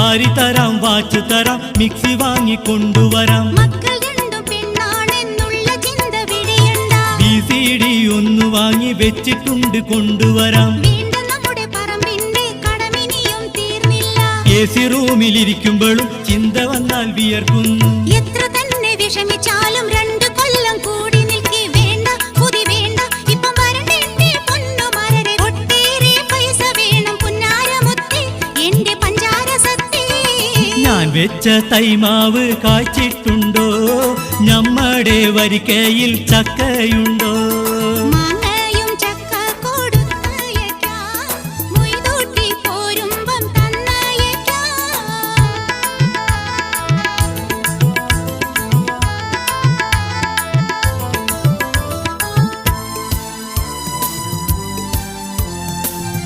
സാരി തരാം, വാച്ച് തരാം, മിക്സി വാങ്ങി കൊണ്ടുവരാം. മക്കൾ രണ്ടും പെണ്ണാണെന്നുള്ള ചിന്ത വിടയണ്ട. VCD ഒന്ന് വാങ്ങി വെച്ചിട്ടുണ്ട്, കൊണ്ടുവരാം. വേണ്ട, നമ്മുടെ പറമ്പിന്റെ കടമിനിയും തീർന്നില്ല. AC റൂമിലിരിക്കുമ്പോഴും ചിന്ത വന്നാൽ വിയർക്കുന്നു. എത്ര തന്നെ വിഷമിച്ചാലും 2 കൊല്ലം കൂടി നിൽക്കി. വേണ്ട, പുതി വേണ്ട, ഇപ്പം വരണ്ടേ പൊന്നുമരരെ. ഒട്ടേറെ പൈസ വേണം പുന്നാരമുത്തേ, എന്റെ പഞ്ചാര സത്തേ. ഞാൻ വെച്ച തൈമാവ് കായ്ച്ചിട്ടുണ്ടോ? നമ്മുടെ വരിക്കയിൽ ചക്കയുണ്ടോ?